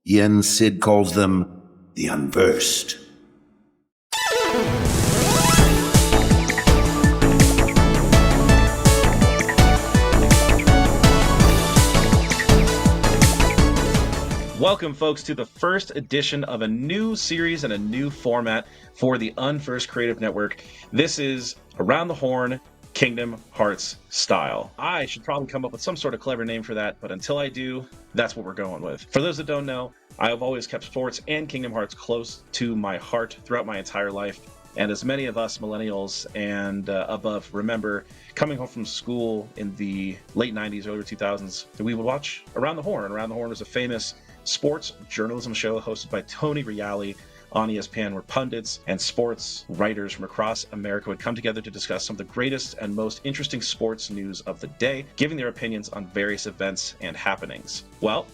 Yen Sid calls them the Unversed. Welcome, folks, to the first edition of a new series and a new format for the Unversed Creative Network. This is Around the Horn, Kingdom Hearts style. I should probably come up with some sort of clever name for that, but until I do, that's what we're going with. For those that don't know, I have always kept sports and Kingdom Hearts close to my heart throughout my entire life. And as many of us millennials and above remember, coming home from school in the late 90s, early 2000s, we would watch Around the Horn. Around the Horn was a famous sports journalism show hosted by Tony Reale on ESPN, where pundits and sports writers from across America would come together to discuss some of the greatest and most interesting sports news of the day, giving their opinions on various events and happenings. Well,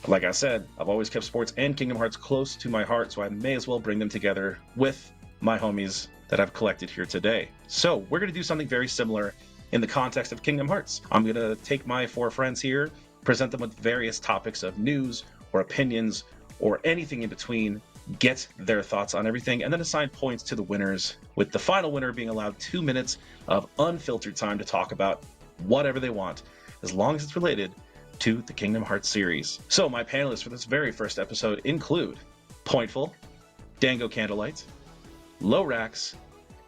like I said, I've always kept sports and Kingdom Hearts close to my heart, so I may as well bring them together with my homies that I've collected here today. So we're going to do something very similar in the context of Kingdom Hearts. I'm going to take my four friends here, present them with various topics of news or opinions or anything in between, get their thoughts on everything, and then assign points to the winners, with the final winner being allowed 2 minutes of unfiltered time to talk about whatever they want, as long as it's related to the Kingdom Hearts series. So my panelists for this very first episode include Pointful, Dango Candlelight, LOWRAKS,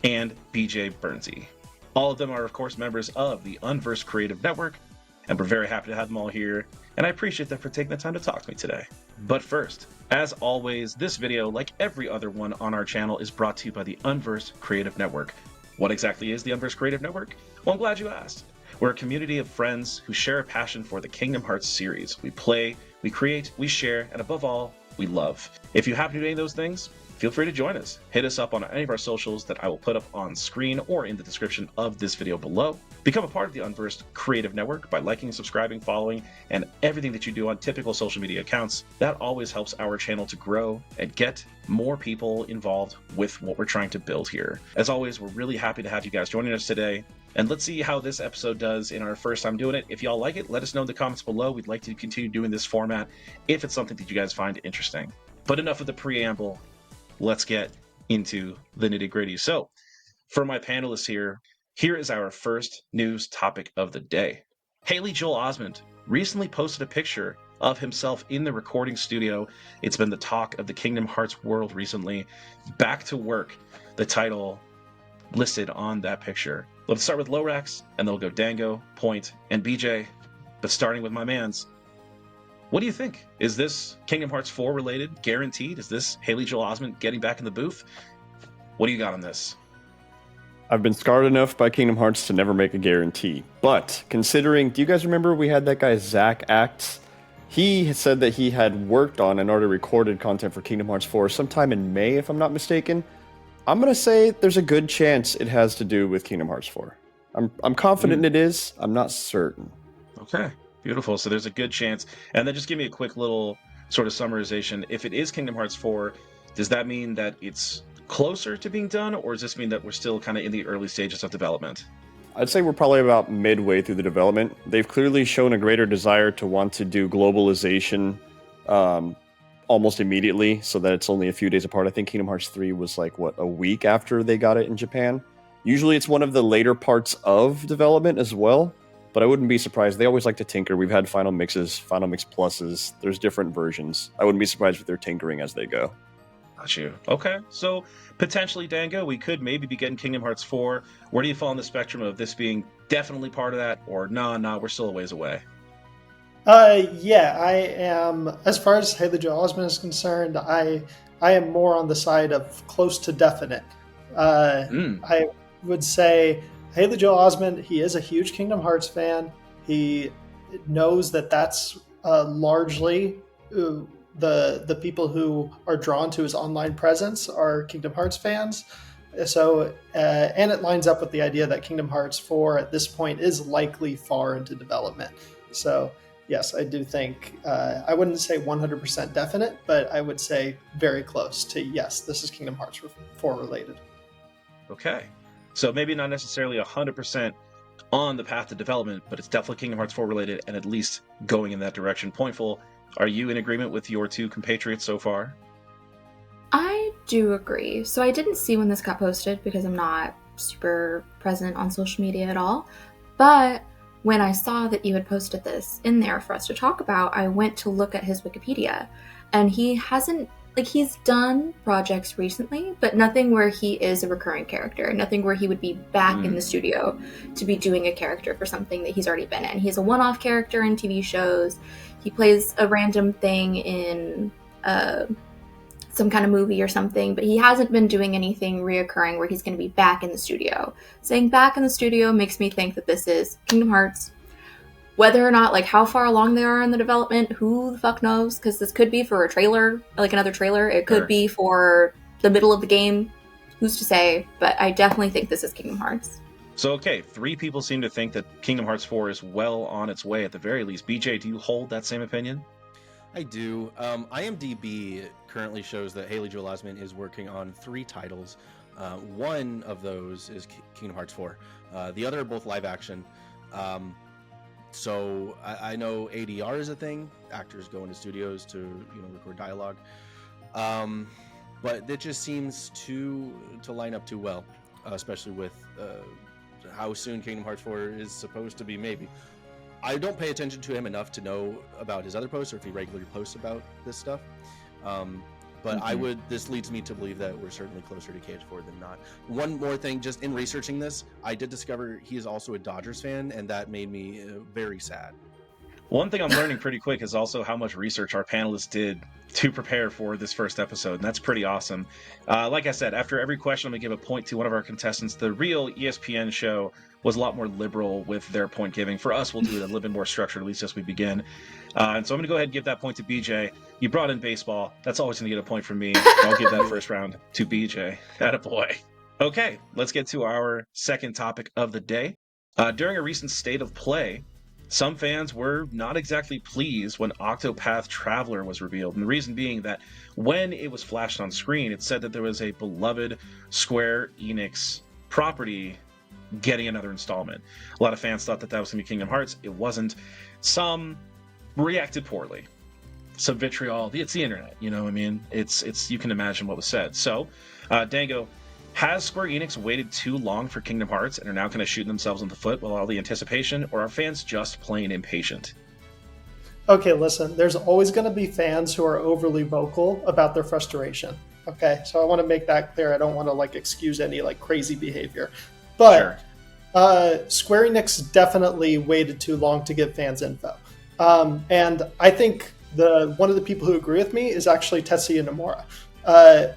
and BJ Burnsy. All of them are, of course, members of the Unversed Creative Network, and we're very happy to have them all here, and I appreciate them for taking the time to talk to me today. But first, as always, this video, like every other one on our channel, is brought to you by the Unversed Creative Network. What exactly is the Unversed Creative Network? Well, I'm glad you asked. We're a community of friends who share a passion for the Kingdom Hearts series. We play, we create, we share, and above all, we love. If you happen to do any of those things, feel free to join us. Hit us up on any of our socials that I will put up on screen or in the description of this video below. Become a part of the Unversed Creative Network by liking, subscribing, following, and everything that you do on typical social media accounts. That always helps our channel to grow and get more people involved with what we're trying to build here. As always, we're really happy to have you guys joining us today. And let's see how this episode does in our first time doing it. If y'all like it, let us know in the comments below. We'd like to continue doing this format if it's something that you guys find interesting. But enough of the preamble. Let's get into the nitty-gritty. So, for my panelists here is our first news topic of the day. Haley Joel Osment recently posted a picture of himself in the recording studio. It's been the talk of the Kingdom Hearts world recently. Back to work, the title listed on that picture. Let's start with LOWRAKS, and then we'll go Dango, Point, and BJ. But starting with my mans, what do you think? Is this Kingdom Hearts 4 related? Guaranteed? Is this Haley Joel Osment getting back in the booth? What do you got on this? I've been scarred enough by Kingdom Hearts to never make a guarantee. But considering, do you guys remember we had that guy Zach Acts? He said that he had worked on and already recorded content for Kingdom Hearts 4 sometime in May, if I'm not mistaken. I'm going to say there's a good chance it has to do with Kingdom Hearts 4. I'm confident it is. I'm not certain. Okay. Beautiful. So there's a good chance. And then just give me a quick little sort of summarization. If it is Kingdom Hearts 4, does that mean that it's closer to being done, or does this mean that we're still kind of in the early stages of development? I'd say we're probably about midway through the development. They've clearly shown a greater desire to want to do globalization almost immediately, so that it's only a few days apart. I think Kingdom Hearts 3 was like, a week after they got it in Japan. Usually it's one of the later parts of development as well. But I wouldn't be surprised. They always like to tinker. We've had Final Mixes, Final Mix Pluses. There's different versions. I wouldn't be surprised if they're tinkering as they go. Got you. Okay. So potentially, Dango, we could maybe be getting Kingdom Hearts 4. Where do you fall on the spectrum of this being definitely part of that, or nah, we're still a ways away? Yeah, I am. As far as Haley Joel Osment is concerned, I am more on the side of close to definite. I would say Haley Joel Osment, he is a huge Kingdom Hearts fan. He knows that that's largely the people who are drawn to his online presence are Kingdom Hearts fans. So, and it lines up with the idea that Kingdom Hearts 4 at this point is likely far into development. So, yes, I do think, I wouldn't say 100% definite, but I would say very close to yes, this is Kingdom Hearts 4 related. Okay. So maybe not necessarily 100% on the path to development, but it's definitely Kingdom Hearts 4 related and at least going in that direction. Pointful, Are you in agreement with your two compatriots so far? I do agree. So I didn't see when this got posted because I'm not super present on social media at all. But when I saw that you had posted this in there for us to talk about, I went to look at his Wikipedia. And he hasn't, like, he's done projects recently, but nothing where he is a recurring character. Nothing where he would be back in the studio to be doing a character for something that he's already been in. He's a one-off character in TV shows. He plays a random thing in some kind of movie or something, but he hasn't been doing anything reoccurring where he's going to be back in the studio. Saying back in the studio makes me think that this is Kingdom Hearts. Whether or not, like, how far along they are in the development, who the fuck knows? Because this could be for a trailer, like another trailer. It could be for the middle of the game. Who's to say? But I definitely think this is Kingdom Hearts. So, okay, 3 people seem to think that Kingdom Hearts 4 is well on its way at the very least. BJ, do you hold that same opinion? I do. IMDb currently shows that Haley Joel Osment is working on 3 titles. One of those is Kingdom Hearts 4. The other are both live action. So I know ADR is a thing. Actors go into studios to record dialogue. But it just seems to line up too well, especially with how soon Kingdom Hearts 4 is supposed to be, maybe. I don't pay attention to him enough to know about his other posts or if he regularly posts about this stuff. But this leads me to believe that we're certainly closer to KH4 than not. One more thing, just in researching this, I did discover he is also a Dodgers fan, and that made me very sad. One thing I'm learning pretty quick is also how much research our panelists did to prepare for this first episode, and that's pretty awesome. Like I said, after every question, I'm going to give a point to one of our contestants. The real ESPN show was a lot more liberal with their point giving. For us, we'll do it a little bit more structured, at least as we begin. And so I'm going to go ahead and give that point to BJ. You brought in baseball. That's always going to get a point from me. I'll give that first round to BJ. Attaboy. Okay, let's get to our second topic of the day. During a recent State of Play, some fans were not exactly pleased when Octopath Traveler was revealed, and the reason being that when it was flashed on screen, it said that there was a beloved Square Enix property getting another installment. A lot of fans thought that was going to be Kingdom Hearts. It wasn't. Some reacted poorly. Some vitriol. It's the internet, you know what I mean? It's you can imagine what was said. So, Dango, has Square Enix waited too long for Kingdom Hearts and are now kind of shooting themselves in the foot with all the anticipation, or are fans just plain impatient? Okay, listen, there's always going to be fans who are overly vocal about their frustration. Okay, so I want to make that clear. I don't want to excuse any crazy behavior. But Square Enix definitely waited too long to give fans info. And I think one of the people who agree with me is actually Tetsuya Nomura.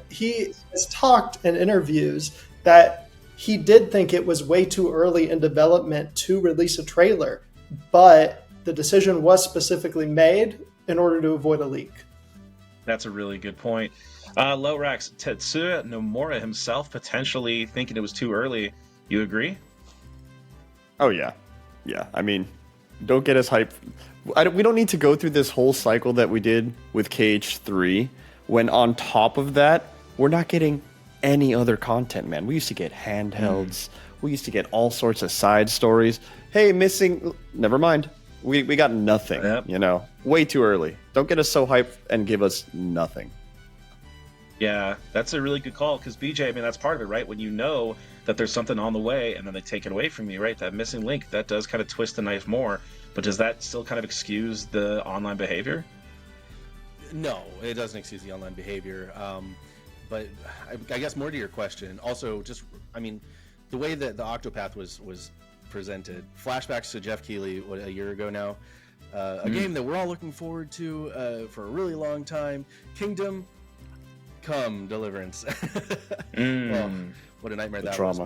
He has talked in interviews that he did think it was way too early in development to release a trailer, but the decision was specifically made in order to avoid a leak. That's a really good point. LOWRAKS, Tetsuya Nomura himself potentially thinking it was too early. You agree? Oh, yeah. Yeah, I mean, don't get us hyped. We don't need to go through this whole cycle that we did with KH3, when on top of that, we're not getting any other content, man. We used to get handhelds. We used to get all sorts of side stories. Hey, missing... Never mind. We got nothing, Way too early. Don't get us so hyped and give us nothing. Yeah, that's a really good call, because BJ, I mean, that's part of it, right? When you know that there's something on the way and then they take it away from you, right? That missing link, that does kind of twist the knife more. But does that still kind of excuse the online behavior? No, it doesn't excuse the online behavior. But I guess more to your question, also just, I mean, the way that the Octopath was presented, flashbacks to Jeff Keighley, a year ago now, a game that we're all looking forward to for a really long time, Kingdom Come Deliverance. Well, what a nightmare that was.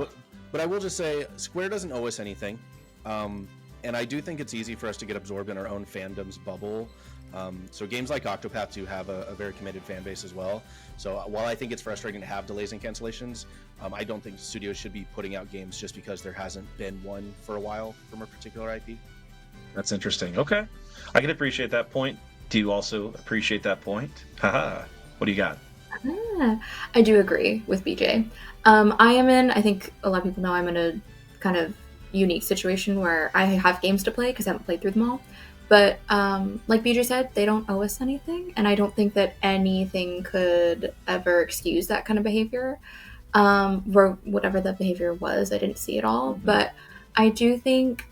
But I will just say, Square doesn't owe us anything. And I do think it's easy for us to get absorbed in our own fandom's bubble. So games like Octopath do have a very committed fan base as well. So while I think it's frustrating to have delays and cancellations, I don't think studios should be putting out games just because there hasn't been one for a while from a particular IP. That's interesting. Okay. I can appreciate that point. Do you also appreciate that point? Haha. What do you got? I do agree with BJ. I think a lot of people know I'm in a kind of unique situation where I have games to play because I haven't played through them all. But like BJ said, they don't owe us anything, and I don't think that anything could ever excuse that kind of behavior. Or whatever that behavior was, I didn't see it all. But I do think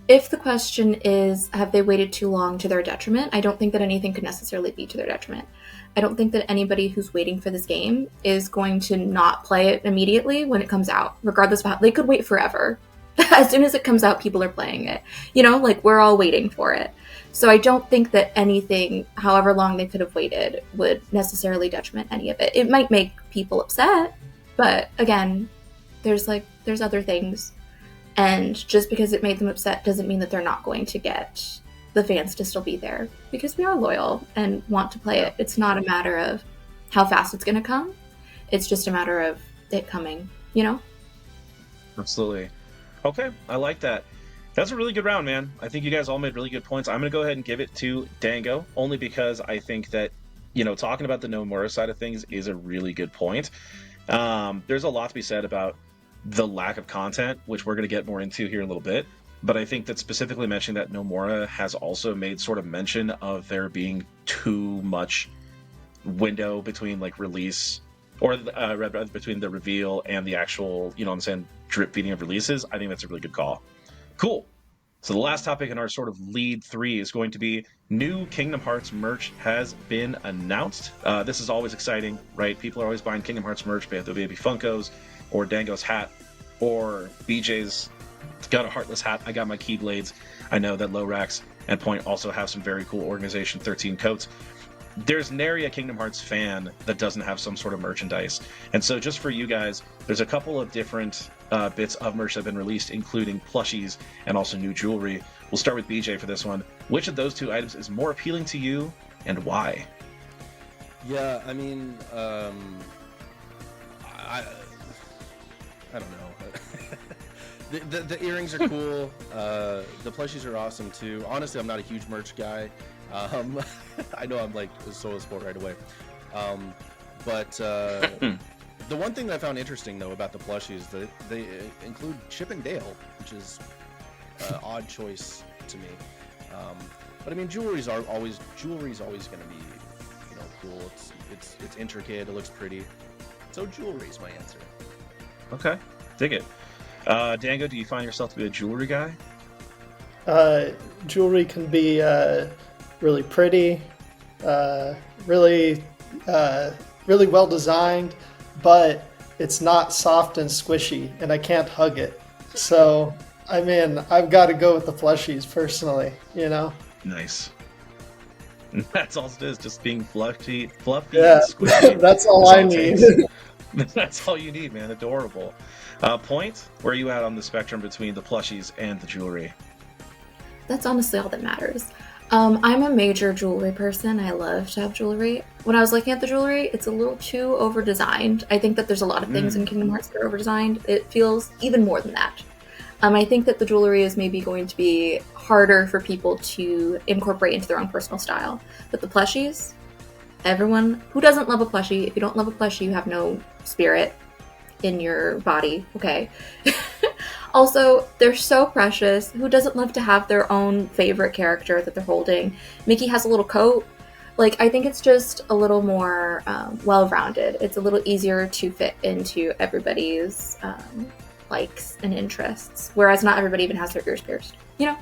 if the question is, have they waited too long to their detriment? I don't think that anything could necessarily be to their detriment. I don't think that anybody who's waiting for this game is going to not play it immediately when it comes out, regardless of how they could wait forever. As soon as it comes out, people are playing it. You know, like we're all waiting for it. So I don't think that anything, however long they could have waited, would necessarily detriment any of it. It might make people upset, but again, there's other things. And just because it made them upset doesn't mean that they're not going to get the fans to still be there, because we are loyal and want to play it. It's not a matter of how fast it's going to come. It's just a matter of it coming, you know? Absolutely. Okay, I like that. That's a really good round, man. I think you guys all made really good points. I'm going to go ahead and give it to Dango, only because I think that, you know, talking about the Nomura side of things is a really good point. There's a lot to be said about the lack of content, which we're going to get more into here in a little bit. But I think that specifically mentioning that Nomura has also made sort of mention of there being too much window between like release or between the reveal and the actual, you know what I'm saying, drip feeding of releases. I think that's a really good call. Cool. So the last topic in our sort of lead 3 is going to be new Kingdom Hearts merch has been announced. This is always exciting, right? People are always buying Kingdom Hearts merch, be it the baby Funkos or Dango's hat or BJ's got a Heartless hat. I got my Keyblades. I know that LOWRAKS and Point also have some very cool Organization 13 coats. There's nary a Kingdom Hearts fan that doesn't have some sort of merchandise. And so just for you guys, there's a couple of different bits of merch that have been released, including plushies and also new jewelry. We'll start with BJ for this one. Which of those 2 items is more appealing to you and why? Yeah, I mean, I don't know. The earrings are cool. The plushies are awesome too. Honestly, I'm not a huge merch guy. I know I'm like a solo sport right away. But the one thing that I found interesting though about the plushies, that they include Chip and Dale, which is an odd choice to me. But I mean, jewelry's always going to be, you know, cool. It's intricate. It looks pretty. So jewelry's my answer. Okay, dig it. Dango, do you find yourself to be a jewelry guy? Jewelry can be really pretty, really well designed, but it's not soft and squishy, and I can't hug it. So, I mean, I've got to go with the plushies personally, you know? Nice. That's all it is, just being fluffy Yeah, and squishy. that's all I need. That's all you need, man. Adorable. Point, where are you at on the spectrum between the plushies and the jewelry? That's honestly all that matters. I'm a major jewelry person. I love to have jewelry. When I was looking at the jewelry, it's a little too over-designed. I think that there's a lot of things in Kingdom Hearts that are over-designed. It feels even more than that. I think that the jewelry is maybe going to be harder for people to incorporate into their own personal style. But the plushies, everyone who doesn't love a plushie, if you don't love a plushie, you have no spirit in your body, okay? Also, they're so precious. Who doesn't love to have their own favorite character that they're holding? Mickey has a little coat. Like, I think it's just a little more well-rounded. It's a little easier to fit into everybody's likes and interests, whereas not everybody even has their ears pierced, you know?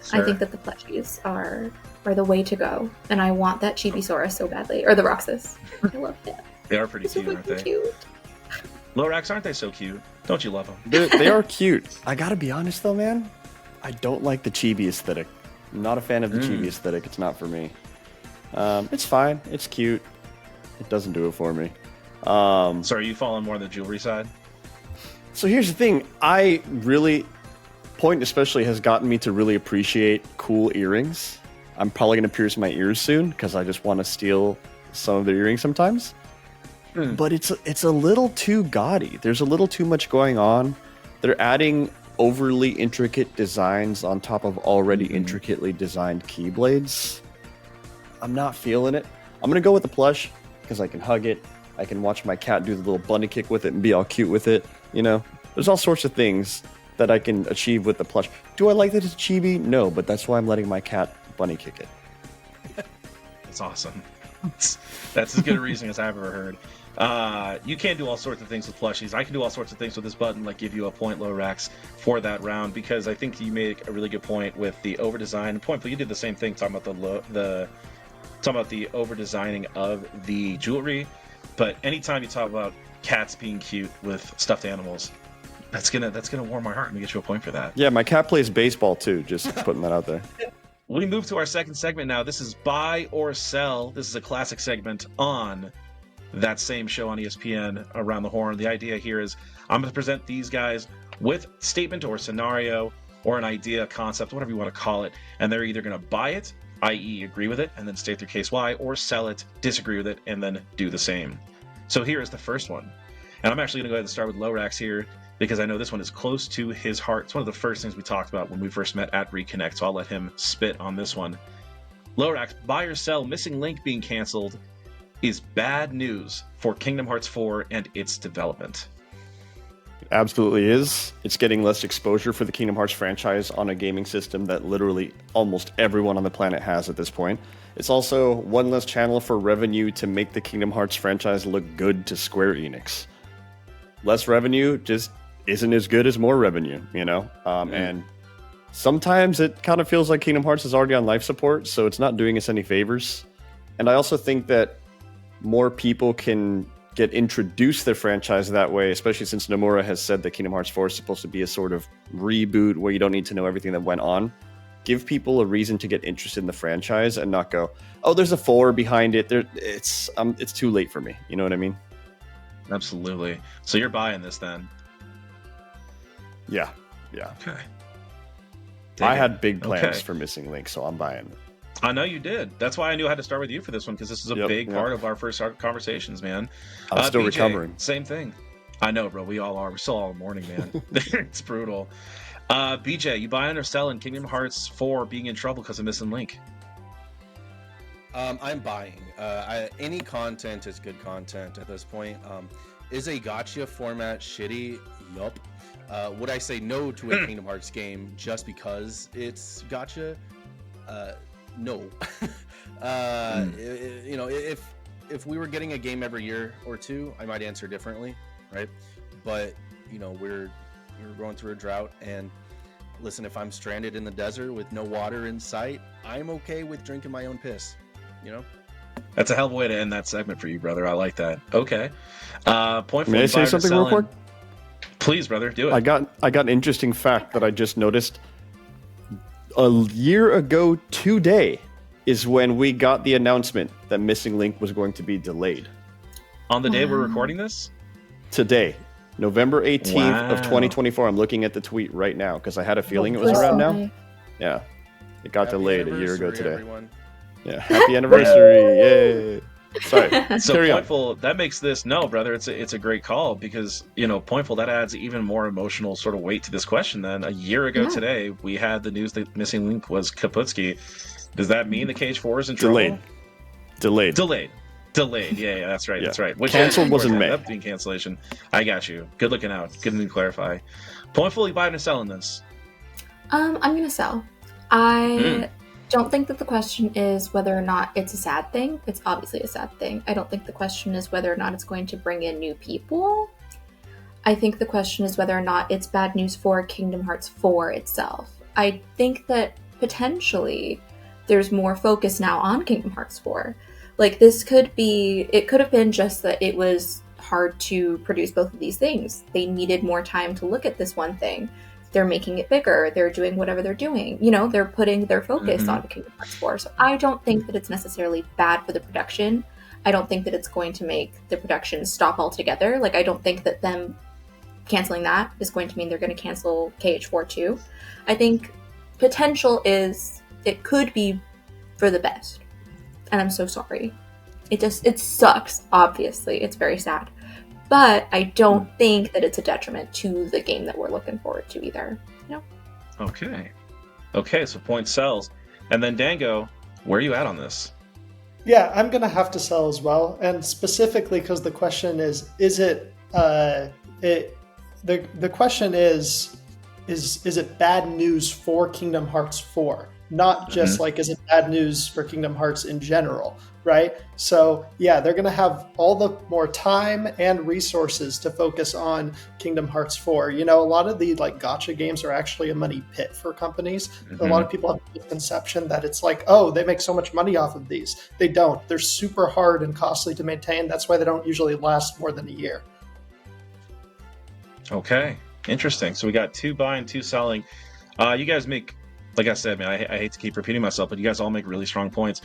Sure. I think that the plushies are the way to go, and I want that Chibisaurus so badly, or the Roxas. I love it. They are pretty cute, aren't they? Cute. LOWRAKS, aren't they so cute? Don't you love them? They are cute. I gotta be honest though, man. I don't like the chibi aesthetic. I'm not a fan of the chibi aesthetic. It's not for me. It's fine. It's cute. It doesn't do it for me. So are you falling more on the jewelry side? So here's the thing. Point especially has gotten me to really appreciate cool earrings. I'm probably going to pierce my ears soon because I just want to steal some of their earrings sometimes. But it's a little too gaudy. There's a little too much going on. They're adding overly intricate designs on top of already intricately designed keyblades. I'm not feeling it. I'm going to go with the plush because I can hug it. I can watch my cat do the little bunny kick with it and be all cute with it. You know, there's all sorts of things. that I can achieve with the plush. Do I like that it's chibi? No, but that's why I'm letting my cat bunny kick it. That's awesome. That's as good a reason as I've ever heard. You can do all sorts of things with plushies. I can do all sorts of things with this button, like give you a point, LOWRAKS, for that round, because I think you made a really good point with the over design. Pointful, you did the same thing talking about the over designing of the jewelry. But anytime you talk about cats being cute with stuffed animals, that's gonna warm my heart and get you a point for that. Yeah, my cat plays baseball too. Just putting that out there. We move to our second segment now. This is Buy or Sell. This is a classic segment on that same show on ESPN, Around the Horn. The idea here is I'm going to present these guys with statement or scenario or an idea, concept, whatever you want to call it, and they're either going to buy it, i.e. agree with it, and then state their case why, or sell it, disagree with it, and then do the same. So here is the first one. And I'm actually going to go ahead and start with LOWRAKS here, because I know this one is close to his heart. It's one of the first things we talked about when we first met at Reconnect, so I'll let him spit on this one. LOWRAKS, buy or sell, Missing Link being canceled is bad news for Kingdom Hearts 4 and its development. It absolutely is. It's getting less exposure for the Kingdom Hearts franchise on a gaming system that literally almost everyone on the planet has at this point. It's also one less channel for revenue to make the Kingdom Hearts franchise look good to Square Enix. Less revenue just isn't as good as more revenue, you know? And sometimes it kind of feels like Kingdom Hearts is already on life support, so it's not doing us any favors. And I also think that more people can get introduced to the franchise that way, especially since Nomura has said that Kingdom Hearts 4 is supposed to be a sort of reboot where you don't need to know everything that went on. Give people a reason to get interested in the franchise and not go, oh, there's a 4 behind it. It's too late for me. You know what I mean? Absolutely. So you're buying this then? Yeah. Okay. I had big plans for Missing Link, so I'm buying it. I know you did. That's why I knew I had to start with you for this one, because this is a big part of our first conversations, man. I'm still BJ, recovering. Same thing. I know, bro. We all are. We're still all morning, man. It's brutal. BJ, you buying or selling Kingdom Hearts 4 being in trouble because of Missing Link? I'm buying. Any content is good content at this point. Is a gacha format shitty? Yup. Would I say no to a Kingdom Hearts game just because it's gacha? No. You know, if we were getting a game every year or two, I might answer differently, right? But you know, we're going through a drought, and listen, if I'm stranded in the desert with no water in sight, I'm okay with drinking my own piss. You know. That's a hell of a way to end that segment for you, brother. I like that. Okay. Point. May I say something real quick? Please, brother, do it. I got an interesting fact that I just noticed. A year ago today is when we got the announcement that Missing Link was going to be delayed. On the day we're recording this? Today, November 18th of 2024. I'm looking at the tweet right now because I had a feeling it was around now. Yeah. It got delayed a year ago today. Everyone. Yeah. Happy anniversary. Yay. Sorry. So Carry Pointful, that makes this brother. It's a great call because Pointful, that adds even more emotional sort of weight to this question. Then a year ago today, we had the news that Missing Link was Kaputsky. Does that mean the KH4 is in trouble? Delayed. Yeah, that's right. Yeah. That's right. Which canceled was in May. Up being cancellation. I got you. Good looking out. Good to clarify. Pointful, you buying or selling this? I'm gonna sell. I don't think that the question is whether or not it's a sad thing. It's obviously a sad thing. I don't think the question is whether or not it's going to bring in new people. I think the question is whether or not it's bad news for Kingdom Hearts 4 itself. I think that potentially there's more focus now on Kingdom Hearts 4. Like, it could have been just that it was hard to produce both of these things. They needed more time to look at this one thing. They're making it bigger. They're doing whatever they're doing. They're putting their focus on Kingdom Hearts 4. So I don't think that it's necessarily bad for the production. I don't think that it's going to make the production stop altogether. Like, I don't think that them canceling that is going to mean they're going to cancel KH4 too. I think potential is it could be for the best. And I'm so sorry. It sucks, obviously. It's very sad. But I don't think that it's a detriment to the game that we're looking forward to either. Okay, so point sells. And then Dango, where are you at on this? Yeah, I'm going to have to sell as well. And specifically because the question is it, the question is, is it bad news for Kingdom Hearts 4? Not just like, is it bad news for Kingdom Hearts in general, right? So yeah, they're going to have all the more time and resources to focus on Kingdom Hearts 4. You know, a lot of the like gacha games are actually a money pit for companies. A lot of people have the misconception that it's like, oh, they make so much money off of these. They don't. They're super hard and costly to maintain. That's why they don't usually last more than a year. Okay, interesting. So we got 2 buying, 2 selling. You guys make, like I said, man, I hate to keep repeating myself, but you guys all make really strong points.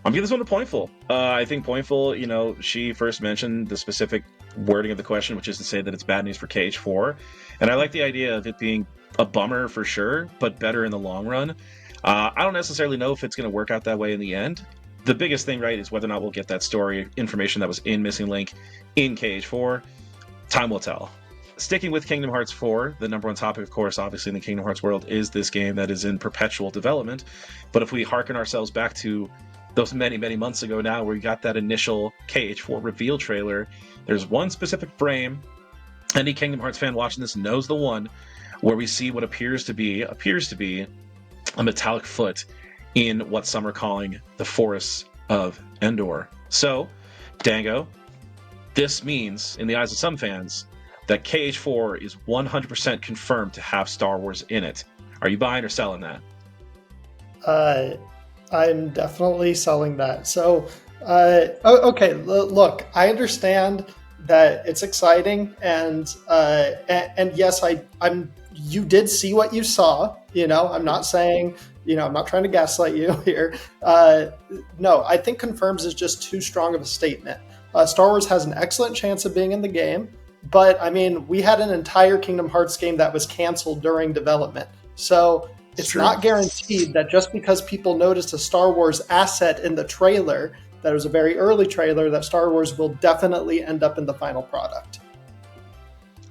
I'm giving this one to Pointful. I think Pointful, you know, she first mentioned the specific wording of the question, which is to say that it's bad news for KH4. And I like the idea of it being a bummer for sure, but better in the long run. I don't necessarily know if it's going to work out that way in the end. The biggest thing, right, is whether or not we'll get that story information that was in Missing Link in KH4. Time will tell. Sticking with Kingdom Hearts 4, the number one topic, of course, obviously in the Kingdom Hearts world, is this game that is in perpetual development. But if we hearken ourselves back to those many, many months ago now, where we got that initial KH4 reveal trailer, there's one specific frame. Any Kingdom Hearts fan watching this knows the one where we see what appears to be a metallic foot in what some are calling the Forests of Endor. So, Dango, this means, in the eyes of some fans, that KH4 is 100% confirmed to have Star Wars in it. Are you buying or selling that? I'm definitely selling that. So, okay, look, I understand that it's exciting, and yes, I'm. You did see what you saw. You know, I'm not saying, you know, I'm not trying to gaslight you here. No, I think confirms is just too strong of a statement. Star Wars has an excellent chance of being in the game. But, I mean, we had an entire Kingdom Hearts game that was canceled during development. So it's not guaranteed that just because people noticed a Star Wars asset in the trailer, that was a very early trailer, that Star Wars will definitely end up in the final product.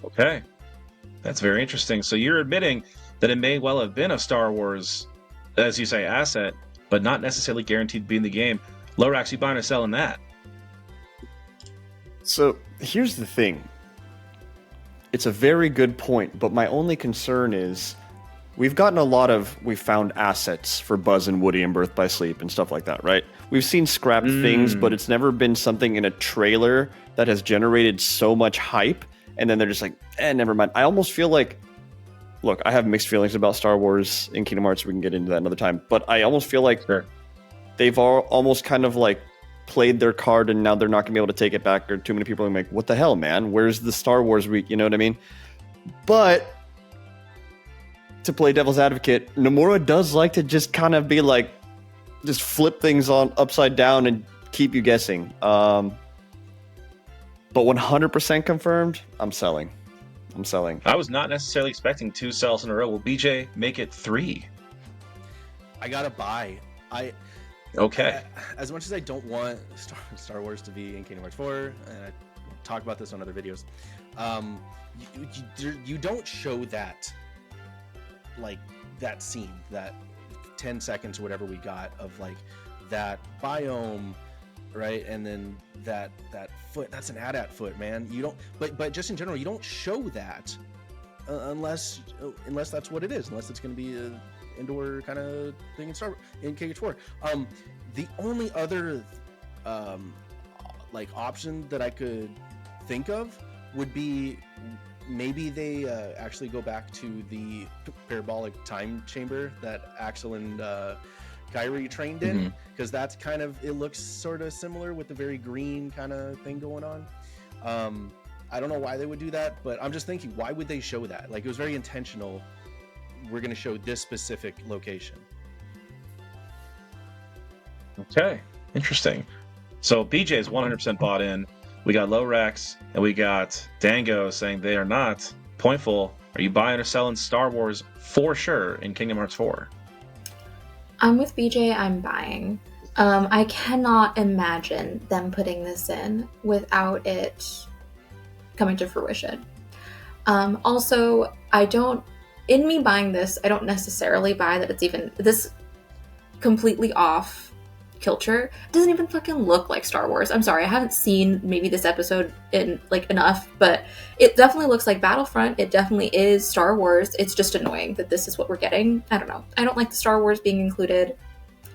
Okay. That's very interesting. So you're admitting that it may well have been a Star Wars, as you say, asset, but not necessarily guaranteed to be in the game. LOWRAKS, you buying or selling that? So here's the thing. It's a very good point, but my only concern is we've found assets for Buzz and Woody and Birth by Sleep and stuff like that, right? We've seen scrapped things, but it's never been something in a trailer that has generated so much hype, and then they're just like, never mind. I almost feel like, look, I have mixed feelings about Star Wars in Kingdom Hearts, we can get into that another time, but I almost feel like they've all almost kind of like played their card and now they're not gonna be able to take it back, or too many people are like, what the hell, man, where's the Star Wars week, you know what I mean? But to play devil's advocate, Nomura does like to just kind of be like, just flip things on upside down and keep you guessing. But 100% confirmed, I'm selling. I was not necessarily expecting 2 sells in a row. Will BJ make it 3? I gotta buy. Okay. As much as I don't want Star Wars to be in Kingdom Hearts 4, and I talk about this on other videos, you don't show that, like, that scene, that 10 seconds or whatever we got of, like, that biome, right? And then that foot, that's an AT-AT foot, man. You don't, but just in general, you don't show that unless that's what it is, unless it's going to be a indoor kind of thing in KH4. The only other like option that I could think of would be maybe they actually go back to the parabolic time chamber that Axel and Kyrie trained in, because that's kind of, it looks sort of similar with the very green kind of thing going on. I don't know why they would do that, but I'm just thinking, why would they show that? Like, it was very intentional. We're going to show this specific location. Okay, interesting. So BJ is 100% bought in. We got LOWRAKS and we got Dango saying they are not. Pointful, are you buying or selling Star Wars for sure in Kingdom Hearts 4? I'm with BJ, I'm buying. I cannot imagine them putting this in without it coming to fruition. Also, in me buying this, I don't necessarily buy that it's even this completely off culture. It doesn't even fucking look like Star Wars. I'm sorry, I haven't seen maybe this episode in like enough, but it definitely looks like Battlefront. It definitely is Star Wars. It's just annoying that this is what we're getting. I don't know. I don't like the Star Wars being included.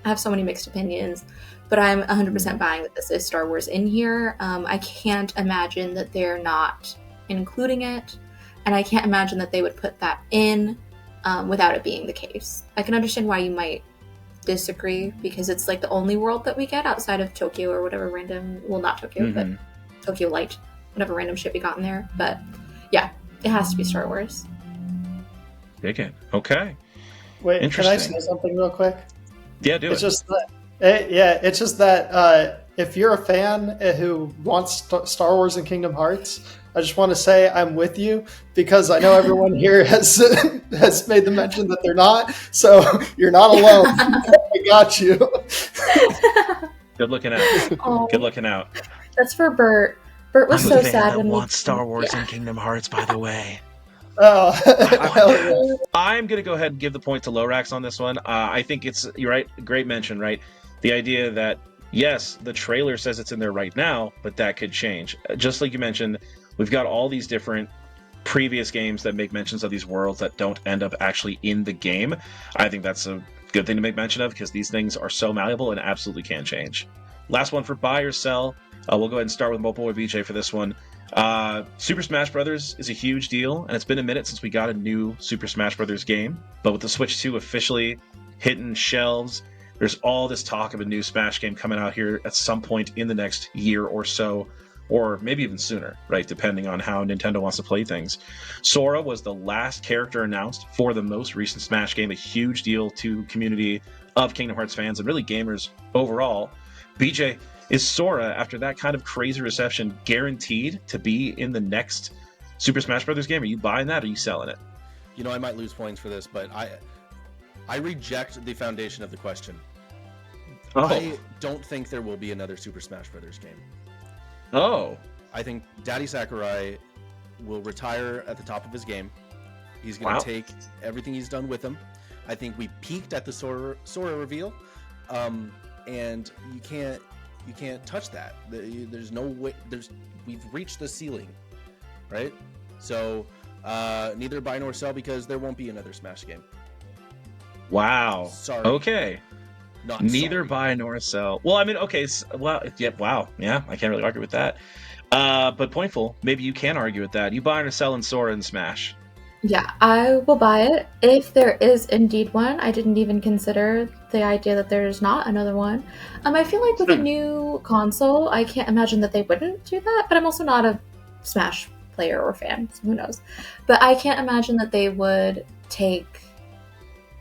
I have so many mixed opinions, but I'm 100% buying that this is Star Wars in here. I can't imagine that they're not including it, and I can't imagine that they would put that in without it being the case. I can understand why you might disagree, because it's like the only world that we get outside of Tokyo or whatever random, well, not Tokyo, but Tokyo Light, whatever random shit we got in there. But yeah, it has to be Star Wars. Dig it. Okay. Wait, can I say something real quick? Yeah, do it's it. Just that, it's just that if you're a fan who wants Star Wars and Kingdom Hearts, I just want to say I'm with you, because I know everyone here has made the mention that they're not, so you're not alone. I got you. Good looking out. Oh, Good looking out. that's for Bert. Bert was so sad when we wants Star Wars and Kingdom Hearts, by the way. Oh, I'm going to go ahead and give the point to LOWRAKS on this one. I think you're right. Great mention, right? The idea that, yes, the trailer says it's in there right now, but that could change. Just like you mentioned, we've got all these different previous games that make mentions of these worlds that don't end up actually in the game. I think that's a good thing to make mention of, because these things are so malleable and absolutely can change. Last one for buy or sell. We'll go ahead and start with Mobile Boy BJ for this one. Super Smash Brothers is a huge deal, and it's been a minute since we got a new Super Smash Brothers game. But with the Switch 2 officially hitting shelves, there's all this talk of a new Smash game coming out here at some point in the next year or so, or maybe even sooner, right? Depending on how Nintendo wants to play things. Sora was the last character announced for the most recent Smash game, a huge deal to community of Kingdom Hearts fans and really gamers overall. BJ, is Sora, after that kind of crazy reception, guaranteed to be in the next Super Smash Brothers game? Are you buying that, or are you selling it? You know, I might lose points for this, but I reject the foundation of the question. Oh. I don't think there will be another Super Smash Brothers game. Oh. I think Daddy Sakurai will retire at the top of his game. He's going to take everything he's done with him. I think we peaked at the Sora reveal, and you can't touch that. There's no way. We've reached the ceiling, right? So neither buy nor sell, because there won't be another Smash game. Wow. Sorry. Okay. Neither sorry. buy nor sell. Well, I mean, okay. Well, yeah. Wow. Yeah, I can't really argue with that. But Pointful, maybe you can argue with that. You buy or sell in Sora and Smash? Yeah, I will buy it if there is indeed one. I didn't even consider the idea that there's not another one. I feel like with a new console, I can't imagine that they wouldn't do that, but I'm also not a Smash player or fan, so who knows. But I can't imagine that they would take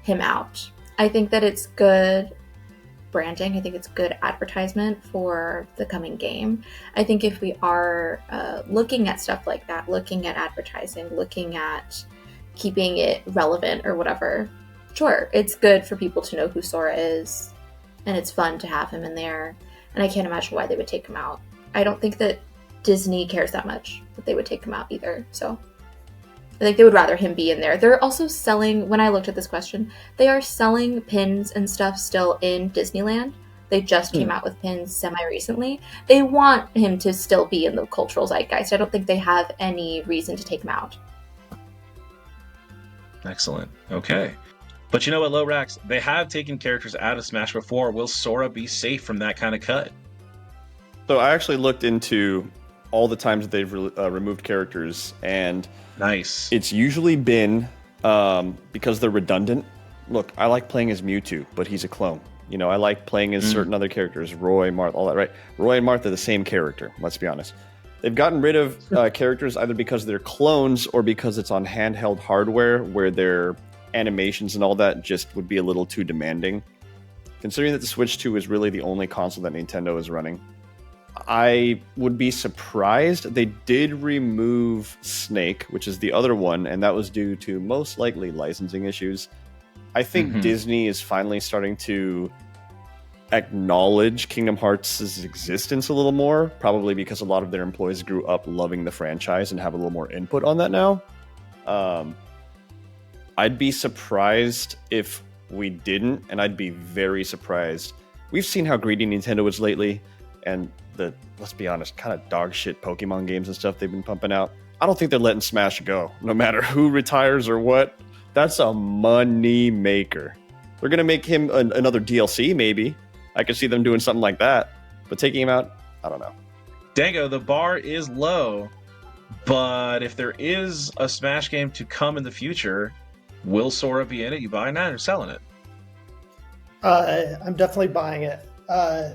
him out. I think that it's good branding. I think it's good advertisement for the coming game. I think if we are looking at stuff like that, looking at advertising, looking at keeping it relevant or whatever, sure, it's good for people to know who Sora is, and it's fun to have him in there, and I can't imagine why they would take him out. I don't think that Disney cares that much that they would take him out either, so I think they would rather him be in there. They're also selling, when I looked at this question, they are selling pins and stuff still in Disneyland. They just came out with pins semi-recently. They want him to still be in the cultural zeitgeist. I don't think they have any reason to take him out. Excellent. Okay. But you know what, LOWRAKS? They have taken characters out of Smash before. Will Sora be safe from that kind of cut? So I actually looked into all the times that they've removed characters, and nice. It's usually been because they're redundant. Look, I like playing as Mewtwo, but he's a clone. You know, I like playing as certain other characters, Roy, Marth, all that, right? Roy and Marth are the same character, let's be honest. They've gotten rid of characters either because they're clones or because it's on handheld hardware where their animations and all that just would be a little too demanding. Considering that the Switch 2 is really the only console that Nintendo is running, I would be surprised. They did remove Snake, which is the other one, and that was due to most likely licensing issues. I think Disney is finally starting to acknowledge Kingdom Hearts' existence a little more, probably because a lot of their employees grew up loving the franchise and have a little more input on that now. I'd be surprised if we didn't, and I'd be very surprised we've seen how greedy Nintendo is lately, and the, let's be honest, kind of dog shit Pokemon games and stuff they've been pumping out. I don't think they're letting Smash go, no matter who retires or what. That's a money maker. They're gonna make him another DLC, maybe. I could see them doing something like that, but taking him out, I don't know. Dango, the bar is low, but if there is a Smash game to come in the future, will Sora be in it? You buying that or selling it? I'm definitely buying it.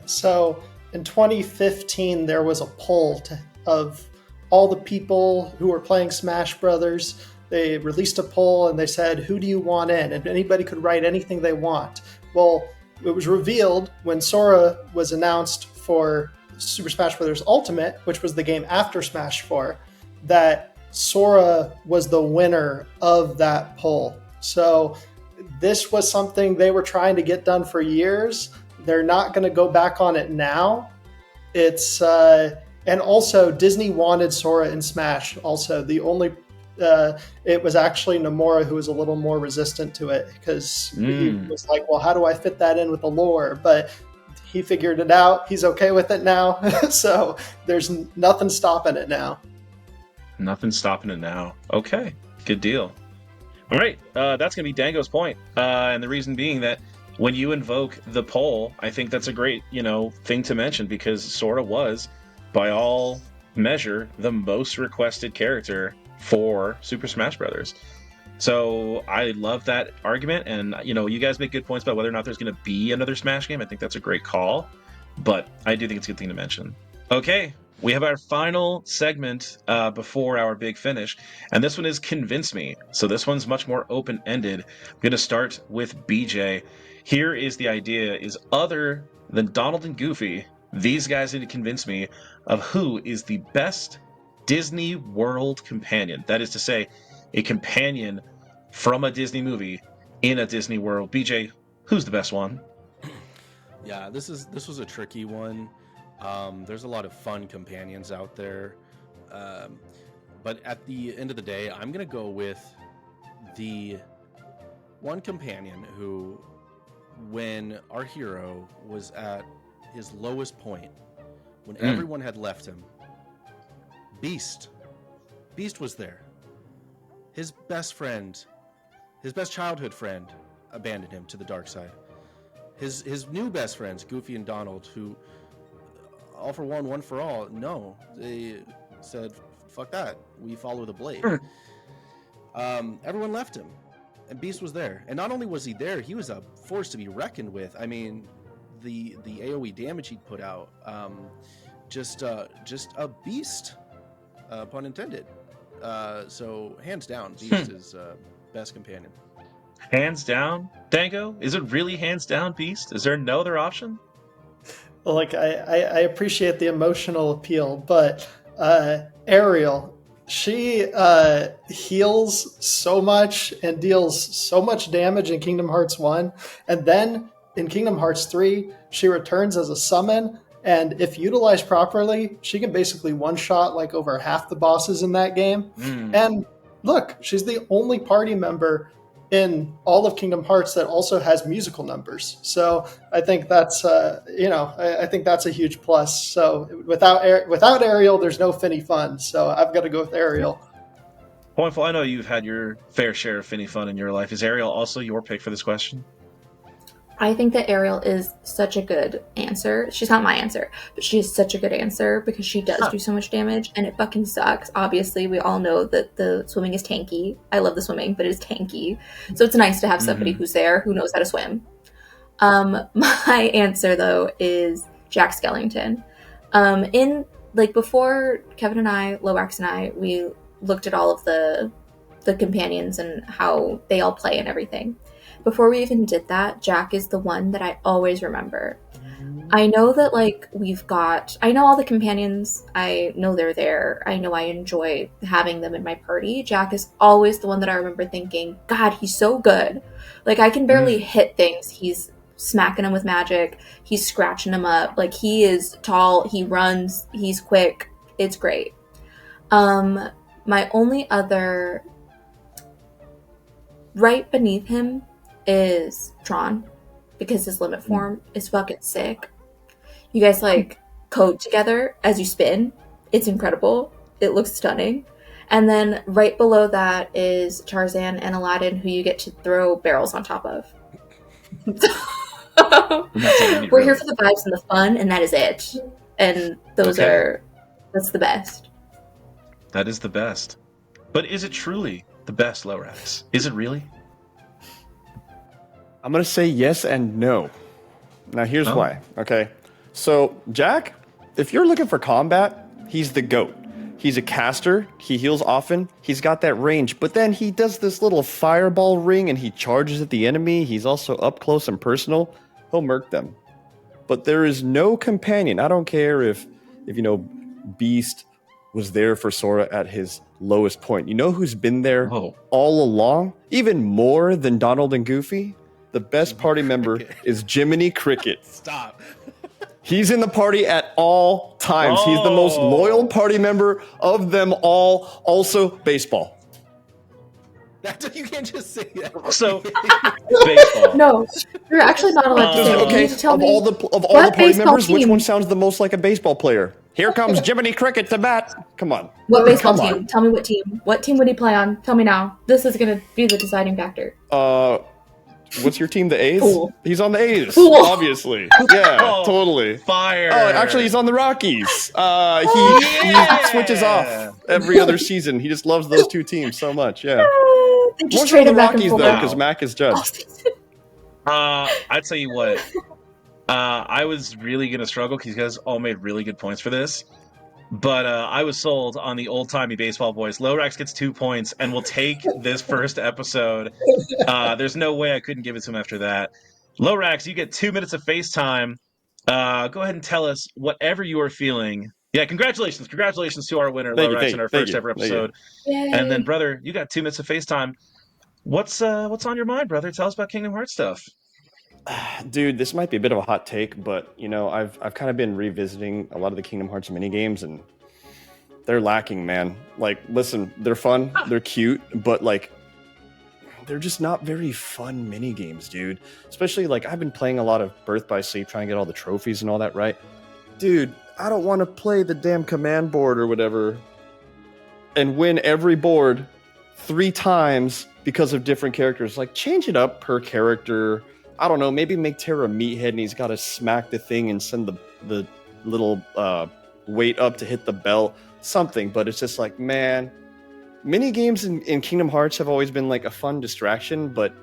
So in 2015, there was a poll of all the people who were playing Smash Brothers. They released a poll and they said, who do you want in? And anybody could write anything they want. Well, it was revealed when Sora was announced for Super Smash Bros. Ultimate, which was the game after Smash 4, that Sora was the winner of that poll. So this was something they were trying to get done for years. They're not going to go back on it now. It's and also Disney wanted Sora in Smash. Also, the only it was actually Nomura who was a little more resistant to it because he was like, well, how do I fit that in with the lore? But he figured it out. He's okay with it now. So there's nothing stopping it now. Nothing stopping it now. Okay, good deal. All right, that's going to be Dango's point. And the reason being that when you invoke the poll, I think that's a great, thing to mention because Sora was, by all measure, the most requested character for Super Smash Brothers. So I love that argument, and you guys make good points about whether or not there's going to be another Smash game. I think that's a great call, but I do think it's a good thing to mention. Okay, we have our final segment before our big finish, and this one is Convince Me. So this one's much more open-ended. I'm going to start with BJ. Here is the idea, is other than Donald and Goofy, these guys need to convince me of who is the best Disney World companion. That is to say, a companion from a Disney movie in a Disney World. BJ, who's the best one? Yeah, this was a tricky one. There's a lot of fun companions out there. But at the end of the day, I'm going to go with the one companion who, when our hero was at his lowest point, when everyone had left him, Beast was there. His best friend, his best childhood friend, abandoned him to the dark side. His new best friends, Goofy and Donald, who, all for one for all, no. They said, fuck that. We follow the blade. Everyone left him. And Beast was there. And not only was he there, he was a force to be reckoned with. I mean, the AoE damage he'd put out, just a beast, pun intended. So hands down, Beast is best companion. Hands down, Dango? Is it really hands down Beast? Is there no other option? Well, like I appreciate the emotional appeal, but Ariel, she heals so much and deals so much damage in Kingdom Hearts 1, and then in Kingdom Hearts 3, she returns as a summon, and if utilized properly, she can basically one-shot like over half the bosses in that game. And look, she's the only party member in all of Kingdom Hearts that also has musical numbers. So I think that's, I think that's a huge plus. So without Ariel, there's no Finny fun. So I've got to go with Ariel. Pointful, I know you've had your fair share of Finny fun in your life. Is Ariel also your pick for this question? I think that Ariel is such a good answer. She's not my answer, but she is such a good answer because she does do so much damage and it fucking sucks. Obviously, we all know that the swimming is tanky. I love the swimming, but it is tanky. So it's nice to have somebody who's there who knows how to swim. My answer, though, is Jack Skellington. Before Kevin and I, LOWRAKS and I, we looked at all of the companions and how they all play and everything. Before we even did that, Jack is the one that I always remember. I know that, I know all the companions. I know they're there. I know I enjoy having them in my party. Jack is always the one that I remember thinking, God, he's so good. Like, I can barely hit things. He's smacking them with magic. He's scratching them up. Like, he is tall. He runs. He's quick. It's great. My only other... Right beneath him is Tron. because his limit form is fucking sick. You guys like code together as you spin. It's incredible. It looks stunning. And then right below that is Tarzan and Aladdin, who you get to throw barrels on top of. We're here for the vibes and the fun, and that is it. And that's the best. That is the best. But is it truly the best, LOWRAKS? Is it really? I'm going to say yes and no. Now, here's why, okay? So, Jack, if you're looking for combat, he's the GOAT. He's a caster, he heals often, he's got that range, but then he does this little fireball ring and he charges at the enemy. He's also up close and personal. He'll murk them. But there is no companion. I don't care if Beast was there for Sora at his lowest point. You know who's been there all along? Even more than Donald and Goofy? The best party member is Jiminy Cricket. Stop. He's in the party at all times. He's the most loyal party member of them all. Also, baseball. You can't just say that. So, baseball. No, you're actually not allowed to say that. Okay, You need to tell of me all the party members, team? which one sounds the most like a baseball player? Here comes Jiminy Cricket to bat. Come on. What baseball team? Tell me what team. What team would he play on? Tell me now. This is going to be the deciding factor. What's your team? The A's? Cool. He's on the A's, Cool. obviously. Yeah, totally. Fire. Oh, actually, he's on the Rockies. He switches off every other season. He just loves those two teams so much. Yeah. More so the Rockies, though, because Mac is judged. I tell you what. I was really going to struggle because you guys all made really good points for this. But I was sold on the old-timey baseball voice. LOWRAKS gets 2 points and will take this first episode. There's no way I couldn't give it to him after that. LOWRAKS, you get 2 minutes of FaceTime. Go ahead and tell us whatever you are feeling. Yeah, congratulations. Congratulations to our winner, LOWRAKS, in our first ever episode. And then, brother, you got 2 minutes of FaceTime. What's on your mind, brother? Tell us about Kingdom Hearts stuff. Dude, this might be a bit of a hot take, but I've kind of been revisiting a lot of the Kingdom Hearts minigames, and they're lacking, man. Like, listen, they're fun, they're cute, but like, they're just not very fun minigames, dude. Especially like, I've been playing a lot of Birth by Sleep, trying to get all the trophies and all that, right? Dude, I don't want to play the damn command board or whatever and win every board 3 times because of different characters. Like, change it up per character. I don't know, maybe make Terra meathead and he's got to smack the thing and send the little weight up to hit the bell. Something, but it's just like, man, mini games in Kingdom Hearts have always been like a fun distraction, but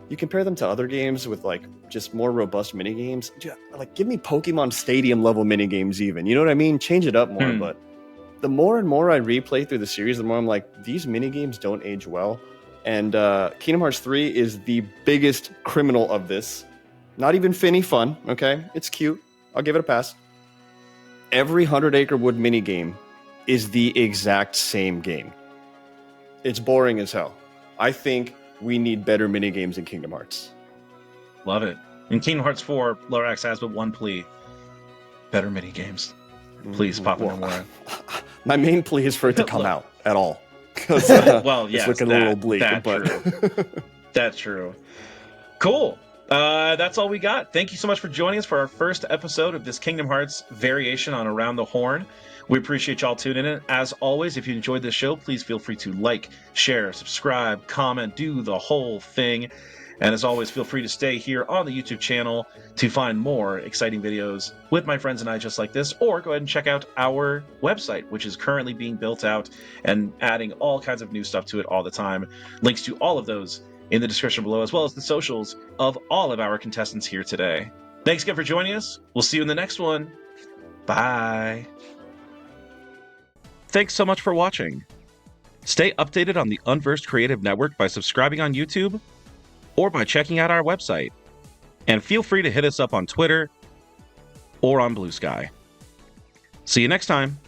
you compare them to other games with like just more robust mini games. Like, give me Pokemon Stadium level mini games even. You know what I mean? Change it up more. But the more and more I replay through the series, the more I'm like, these mini games don't age well. And Kingdom Hearts 3 is the biggest criminal of this. Not even Finny fun, okay? It's cute. I'll give it a pass. Every 100 Acre Wood minigame is the exact same game. It's boring as hell. I think we need better minigames in Kingdom Hearts. Love it. In Kingdom Hearts 4, LOWRAKS has but one plea. Better minigames. Please, Papa Nomura. My main plea is for it to come out at all. Well, yes, it's looking a little bleak, but true. That's true. Cool. That's all we got. Thank you so much for joining us for our first episode of this Kingdom Hearts variation on Around the Horn. We appreciate y'all tuning in. As always, if you enjoyed this show, please feel free to like, share, subscribe, comment, do the whole thing. And as always, feel free to stay here on the YouTube channel to find more exciting videos with my friends and I just like this, or go ahead and check out our website, which is currently being built out and adding all kinds of new stuff to it all the time. Links to all of those in the description below, as well as the socials of all of our contestants here today. Thanks again for joining us. We'll see you in the next one. Bye. Thanks so much for watching. Stay updated on the Unversed Creative Network by subscribing on YouTube or by checking out our website. And feel free to hit us up on Twitter or on Bluesky. See you next time.